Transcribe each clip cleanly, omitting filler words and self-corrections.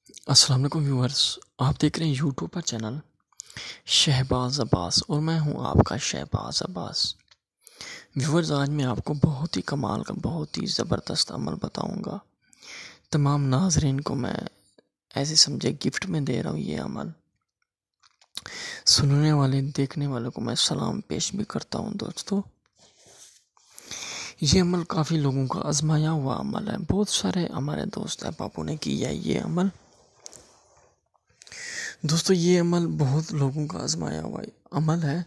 السلام علیکم ویورز، آپ دیکھ رہے ہیں یوٹیوب پر چینل شہباز عباس اور میں ہوں آپ کا شہباز عباس۔ ویورز، آج میں آپ کو بہت ہی کمال کا بہت ہی زبردست عمل بتاؤں گا۔ تمام ناظرین کو میں ایسے سمجھے گفٹ میں دے رہا ہوں یہ عمل۔ سننے والے دیکھنے والوں کو میں سلام پیش بھی کرتا ہوں دوستو۔ یہ عمل کافی لوگوں کا آزمایا ہوا عمل ہے، بہت سارے ہمارے دوست احبابوں نے کیا ہے یہ عمل۔ دوستو یہ عمل بہت لوگوں کا آزمایا ہوا عمل ہے۔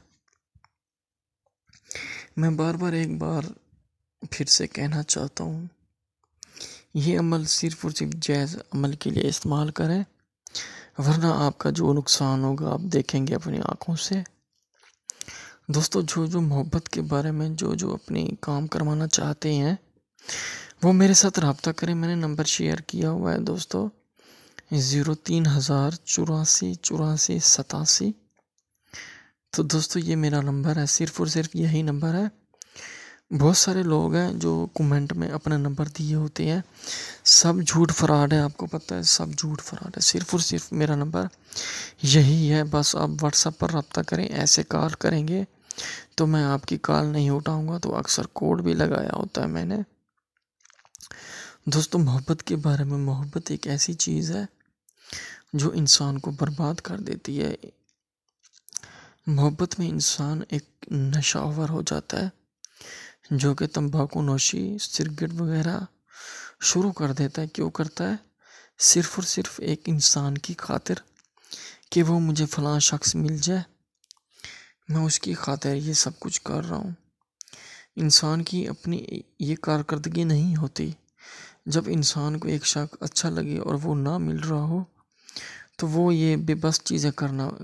میں ایک بار پھر سے کہنا چاہتا ہوں، یہ عمل صرف اور صرف جائز عمل کے لیے استعمال کریں، ورنہ آپ کا جو نقصان ہوگا آپ دیکھیں گے اپنی آنکھوں سے۔ دوستو جو محبت کے بارے میں جو اپنی کام کروانا چاہتے ہیں وہ میرے ساتھ رابطہ کریں۔ میں نے نمبر شیئر کیا ہوا ہے دوستو، 03,084,84,87۔ تو دوستو یہ میرا نمبر ہے، صرف اور صرف یہی نمبر ہے۔ بہت سارے لوگ ہیں جو کومنٹ میں اپنا نمبر دیے ہوتے ہیں، سب جھوٹ فراڈ ہے، آپ کو پتہ ہے سب جھوٹ فراڈ ہے۔ صرف اور صرف میرا نمبر یہی ہے، بس آپ واٹس ایپ پر رابطہ کریں۔ ایسے کال کریں گے تو میں آپ کی کال نہیں اٹھاؤں گا، تو اکثر کوڈ بھی لگایا ہوتا ہے میں نے۔ دوستو محبت کے بارے میں، محبت ایک ایسی چیز ہے جو انسان کو برباد کر دیتی ہے۔ محبت میں انسان ایک نشہ آور ہو جاتا ہے، جو کہ تمباکو نوشی، سگریٹ وغیرہ شروع کر دیتا ہے۔ کیوں کرتا ہے؟ صرف اور صرف ایک انسان کی خاطر کہ وہ مجھے فلاں شخص مل جائے، میں اس کی خاطر یہ سب کچھ کر رہا ہوں۔ انسان کی اپنی یہ کارکردگی نہیں ہوتی۔ جب انسان کو ایک شخص اچھا لگے اور وہ نہ مل رہا ہو تو وہ یہ بے بس چیزیں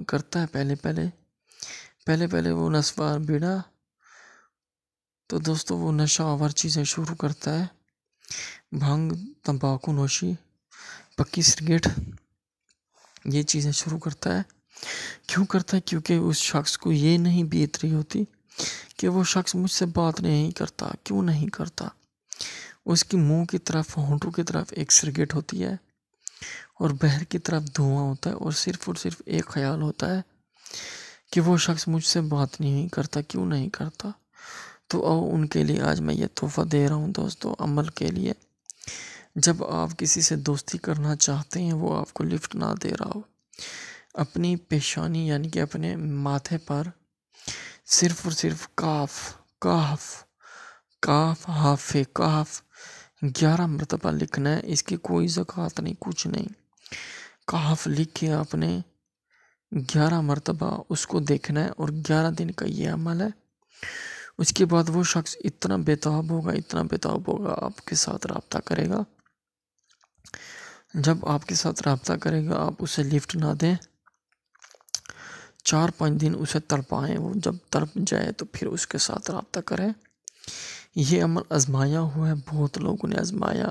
کرتا ہے۔ پہلے وہ نسوار بیڑا، تو دوستو وہ نشہ آور چیزیں شروع کرتا ہے، بھنگ، تمباکو نوشی، پکی سگریٹ، یہ چیزیں شروع کرتا ہے۔ کیوں کرتا ہے؟ کیونکہ اس شخص کو یہ نہیں بیت رہی ہوتی کہ وہ شخص مجھ سے بات نہیں کرتا۔ کیوں نہیں کرتا؟ اس کی منہ کی طرف، ہونٹوں کی طرف ایک سگریٹ ہوتی ہے اور باہر کی طرف دھواں ہوتا ہے، اور صرف ایک خیال ہوتا ہے کہ وہ شخص مجھ سے بات نہیں کرتا۔ کیوں نہیں کرتا؟ تو ان کے لیے آج میں یہ تحفہ دے رہا ہوں دوستو، عمل کے لیے۔ جب آپ کسی سے دوستی کرنا چاہتے ہیں، وہ آپ کو لفٹ نہ دے رہا ہو، اپنی پیشانی یعنی کہ اپنے ماتھے پر صرف اور صرف کاف 11 مرتبہ لکھنا ہے۔ اس کی کوئی زکوٰۃ نہیں، کچھ نہیں۔ کاف لکھ کے آپ نے 11 مرتبہ اس کو دیکھنا ہے، اور 11 دن کا یہ عمل ہے۔ اس کے بعد وہ شخص اتنا بےتاب ہوگا آپ کے ساتھ رابطہ کرے گا۔ جب آپ کے ساتھ رابطہ کرے گا، آپ اسے لفٹ نہ دیں، 4-5 دن اسے تڑپائیں، وہ جب تڑپ جائے تو پھر اس کے ساتھ رابطہ کریں۔ یہ عمل آزمایا ہوا ہے، بہت لوگوں نے آزمایا،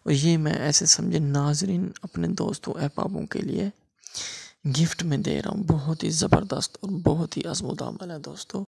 اور یہ میں ایسے سمجھے ناظرین اپنے دوستوں احبابوں کے لیے گفٹ میں دے رہا ہوں۔ بہت ہی زبردست اور بہت ہی آزمودہ عمل ہے دوستو۔